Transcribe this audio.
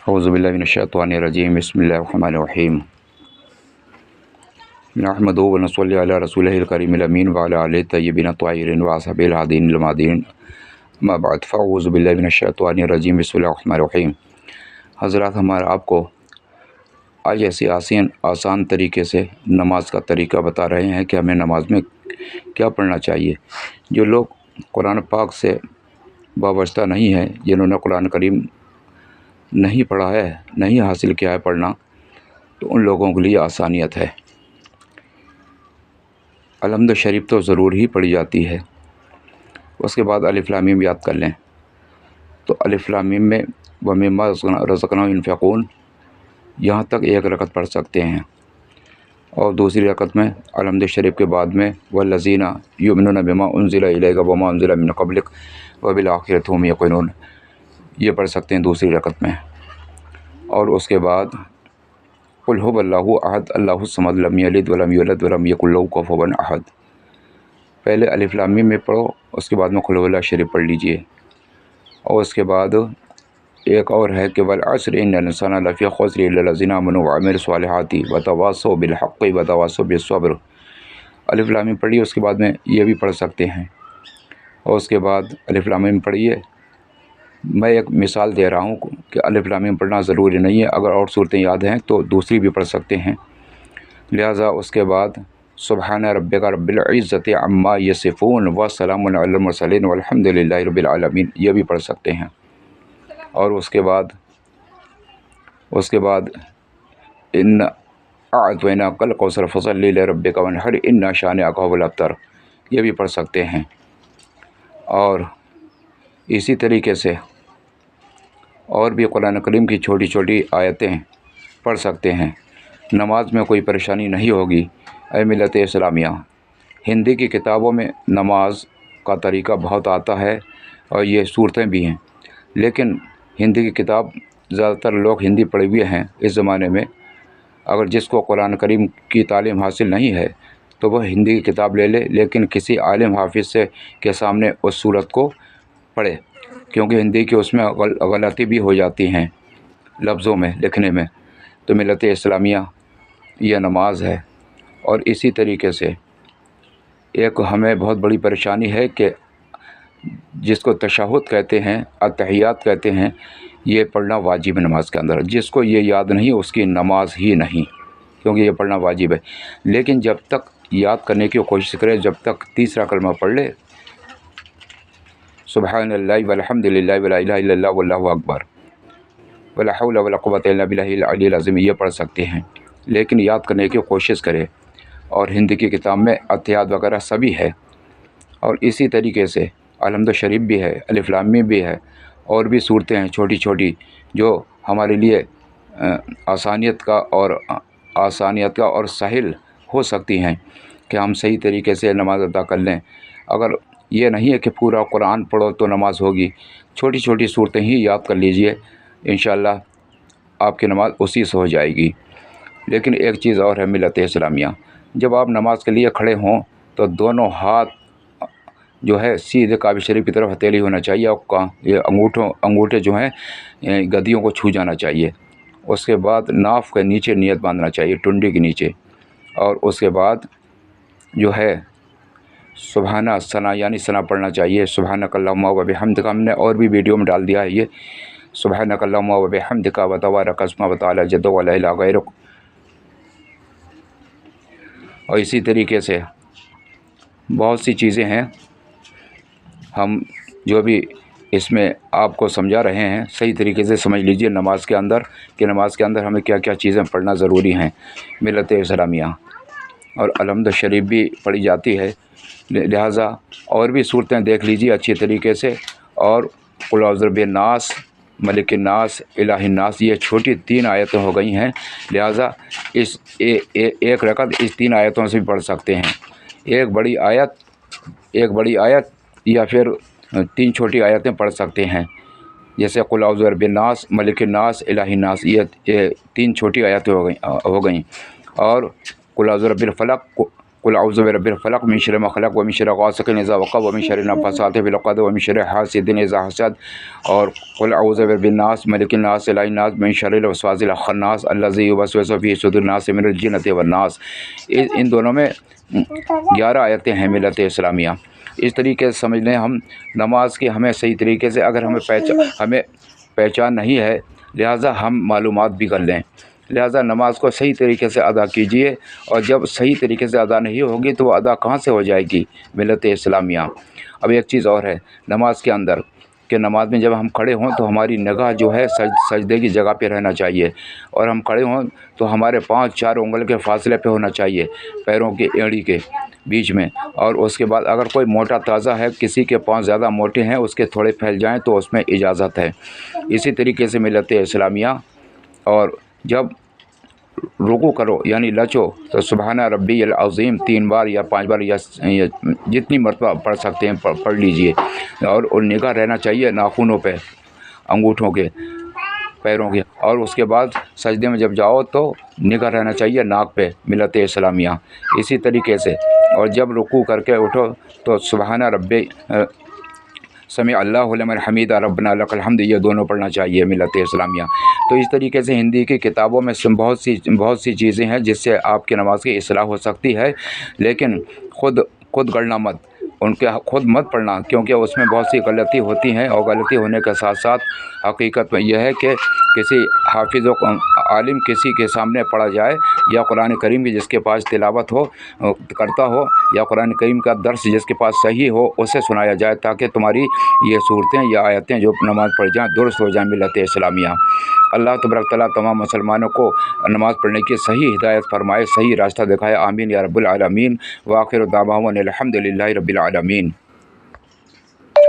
اعوذ باللہ من الشیطان الرجیم بسم اللہ الرحمن الرحیم نحمدہ و نصلی علی رسولہ الکریم الامین وعلی آلہ الطیبین الطاہرین واصحابہ الہادین المہدیین اما بعد فاعوذ باللہ من الشیطان الرجیم بسم اللہ الرحمن الرحیم۔ حضرات، ہمارا آپ کو آج ایسے آسان طریقے سے نماز کا طریقہ بتا رہے ہیں کہ ہمیں نماز میں کیا پڑھنا چاہیے۔ جو لوگ قرآن پاک سے وابستہ نہیں ہیں، جنہوں نے قرآن کریم نہیں پڑھا ہے، نہیں حاصل کیا ہے پڑھنا، تو ان لوگوں کے لیے آسانیت ہے۔ الحمد شریف تو ضرور ہی پڑھی جاتی ہے، اس کے بعد الف لام میم یاد کر لیں تو الف لام میم میں وَمِمَّا رَزَقْنَاهُمْ يُنْفِقُونَ یہاں تک ایک رکعت پڑھ سکتے ہیں، اور دوسری رکعت میں الحمد شریف کے بعد میں وَالَّذِينَ يُؤْمِنُونَ بِمَا أُنزِلَ إِلَيْكَ وَمَا أُنزِلَ مِن قَبْلِكَ وَبِالْآخِرَةِ هُمْ يُوقِنُونَ یہ پڑھ سکتے ہیں دوسری رکعت میں۔ اور اس کے بعد قُلْ هُوَ اللَّهُ أَحَدٌ اللَّهُ الصَّمَدُ لَمْ يَلِدْ وَلَمْ يُولَدْ وَلَمْ يَكُنْ لَهُ كُفُوًا أَحَدٌ۔ پہلے الف لام میم میں پڑھو، اس کے بعد میں قُلْ هُوَ اللَّهُ شریف پڑھ لیجئے، اور اس کے بعد ایک اور ہے کہ وَالْعَصْرِ إِنَّ الْإِنسَانَ لَفِي خُسْرٍ إِلَّا الَّذِينَ آمَنُوا وَعَمِلُوا الصَّالِحَاتِ وَتَوَاصَوْا بِالْحَقِّ وَتَوَاصَوْا بِالصَّبْرِ۔ الف لام میم پڑھیے، اس کے بعد میں یہ بھی پڑھ سکتے ہیں، اور اس کے بعد الف لام میم پڑھیے۔ میں ایک مثال دے رہا ہوں کہ الف لام میم پڑھنا ضروری نہیں ہے، اگر اور صورتیں یاد ہیں تو دوسری بھی پڑھ سکتے ہیں۔ لہٰذا اس کے بعد سبحان ربک رب العزت عما یصفون وسلام علی المرسلین والحمد للہ رب العالمین یہ بھی پڑھ سکتے ہیں۔ اور اس کے بعد ان اعطیناک الکوثر فصلی لربک وانحر ان شانئک هو الابتر یہ بھی پڑھ سکتے ہیں۔ اور اسی طریقے سے اور بھی قرآن کریم کی چھوٹی چھوٹی آیتیں پڑھ سکتے ہیں۔ نماز میں کوئی پریشانی نہیں ہوگی۔ اے ملت اسلامیہ، ہندی کی کتابوں میں نماز کا طریقہ بہت آتا ہے، اور یہ صورتیں بھی ہیں، لیکن ہندی کی کتاب زیادہ تر لوگ ہندی پڑھے ہوئے ہیں اس زمانے میں۔ اگر جس کو قرآن کریم کی تعلیم حاصل نہیں ہے تو وہ ہندی کی کتاب لے لے، لیکن کسی عالم حافظ کے سامنے اس صورت کو پڑھے، کیونکہ ہندی کی اس میں غلطی بھی ہو جاتی ہیں لفظوں میں، لکھنے میں۔ تو ملت اسلامیہ یہ نماز ہے۔ اور اسی طریقے سے ایک ہمیں بہت بڑی پریشانی ہے کہ جس کو تشہد کہتے ہیں، التحیات کہتے ہیں، یہ پڑھنا واجب ہے نماز کے اندر۔ جس کو یہ یاد نہیں اس کی نماز ہی نہیں، کیونکہ یہ پڑھنا واجب ہے۔ لیکن جب تک یاد کرنے کی کوشش کرے، جب تک تیسرا کلمہ پڑھ لے، سبحان اللہ والحمد للہ ولا الہ الا اللہ واللہ اکبر ولا حول ولا قوۃ الا باللہ العلی العظیم یہ پڑھ سکتے ہیں، لیکن یاد کرنے کی کوشش کرے۔ اور ہندی کی کتاب میں اتحاد وغیرہ سبھی ہے، اور اسی طریقے سے الحمد شریف بھی ہے، الف لام میم بھی ہے، اور بھی صورتیں ہیں چھوٹی چھوٹی جو ہمارے لیے آسانیت کا اور سہل ہو سکتی ہیں کہ ہم صحیح طریقے سے نماز ادا کر لیں۔ اگر یہ نہیں ہے کہ پورا قرآن پڑھو تو نماز ہوگی، چھوٹی چھوٹی صورتیں ہی یاد کر لیجئے، انشاءاللہ آپ کی نماز اسی سے ہو جائے گی۔ لیکن ایک چیز اور ہے ملت اسلامیہ، جب آپ نماز کے لیے کھڑے ہوں تو دونوں ہاتھ جو ہے سیدھے کعبہ شریف کی طرف ہتھیلی ہونا چاہیے، اور یہ انگوٹھے جو ہیں گدیوں کو چھو جانا چاہیے۔ اس کے بعد ناف کے نیچے نیت باندھنا چاہیے، ٹنڈی کے نیچے، اور اس کے بعد جو ہے سبحانہ ثنا یعنی ثنا پڑھنا چاہیے۔ سبحانک اللہم و بحمدک ہم نے اور بھی ویڈیو میں ڈال دیا ہے یہ، سبحانک اللہم و بحمدک و تبارک اسمک و تعالی جدک و لا الہ غیرک۔ اور اسی طریقے سے بہت سی چیزیں ہیں، ہم جو بھی اس میں آپ کو سمجھا رہے ہیں صحیح طریقے سے سمجھ لیجئے نماز کے اندر، کہ نماز کے اندر ہمیں کیا کیا چیزیں پڑھنا ضروری ہیں ملت اسلامیہ۔ اور الحمد شریف بھی پڑھی جاتی ہے، لہٰذا اور بھی صورتیں دیکھ لیجیے اچھی طریقے سے۔ اور قل اعوذ برب الناس، ملک الناس، الہ الناس یہ چھوٹی 3 آیتیں ہو گئی ہیں، لہٰذا اس ایک رکعت اس 3 آیتوں سے بھی پڑھ سکتے ہیں۔ ایک بڑی آیت یا پھر 3 چھوٹی آیتیں پڑھ سکتے ہیں، جیسے قل اعوذ برب الناس، ملک الناس، الہ الناس یہ 3 چھوٹی آیتیں ہو گئیں۔ اور قل اعوذ برب الفلق، قل اعوذ برب الفلق من شر ما خلق ومن شر غاسق اذا وقب ومن شر النفاثات في العقد ومن شر حاسد اذا حسد، اور قل اعوذ برب الناس ملک الناس اله الناس من شر الوسواس الخناس الذي يوسوس في صدور الناس من الجنة والناس۔ ان دونوں میں 11 آیتیں ہیں ملت اسلامیہ۔ اس طریقے سے سمجھ لیں ہم نماز کی ہمیں صحیح طریقے سے، اگر ہمیں پہچان نہیں ہے، لہٰذا ہم معلومات بھی کر لیں، لہٰذا نماز کو صحیح طریقے سے ادا کیجیے، اور جب صحیح طریقے سے ادا نہیں ہوگی تو وہ ادا کہاں سے ہو جائے گی ملت اسلامیہ۔ اب ایک چیز اور ہے نماز کے اندر کہ نماز میں جب ہم کھڑے ہوں تو ہماری نگاہ جو ہے سجدے کی جگہ پہ رہنا چاہیے، اور ہم کھڑے ہوں تو ہمارے پاؤں 4 انگل کے فاصلے پہ ہونا چاہیے، پیروں کی ایڑی کے بیچ میں، اور اس کے بعد اگر کوئی موٹا تازہ ہے، کسی کے پاؤں زیادہ موٹے ہیں، اس کے تھوڑے پھیل جائیں تو اس میں اجازت ہے۔ اسی طریقے سے ملت اسلامیہ، اور جب رکوع کرو یعنی لچو تو سبحان ربی العظیم 3 بار یا 5 بار یا جتنی مرتبہ پڑھ سکتے ہیں پڑھ لیجئے، اور نگاہ رہنا چاہیے ناخنوں پہ، انگوٹھوں کے، پیروں کے، اور اس کے بعد سجدے میں جب جاؤ تو نگاہ رہنا چاہیے ناک پہ ملت اسلامیہ۔ اسی طریقے سے اور جب رکوع کر کے اٹھو تو سبحان ربی سمع اللہ لمن حمیدہ ربنا لک الحمد، یہ دونوں پڑھنا چاہیے ملت اسلامیہ۔ تو اس طریقے سے ہندی کی کتابوں میں بہت سی چیزیں ہیں جس سے آپ کی نماز کی اصلاح ہو سکتی ہے، لیکن خود گڑنا مت، ان کے خود مت پڑھنا، کیونکہ اس میں بہت سی غلطی ہوتی ہیں، اور غلطی ہونے کے ساتھ ساتھ حقیقت میں یہ ہے کہ کسی حافظ و عالم کسی کے سامنے پڑھا جائے، یا قرآن کریم کی جس کے پاس تلاوت ہو کرتا ہو، یا قرآن کریم کا درس جس کے پاس صحیح ہو اسے سنایا جائے، تاکہ تمہاری یہ صورتیں یا آیتیں جو نماز پڑھ جائیں درست ہو جائیں ملت اسلامیہ۔ اللہ تبارک تعالیٰ تمام مسلمانوں کو نماز پڑھنے کی صحیح ہدایت فرمائے، صحیح راستہ دکھائے، آمین یا رب العالمین۔ وآخر دعوانا الحمد للہ رب العالمین۔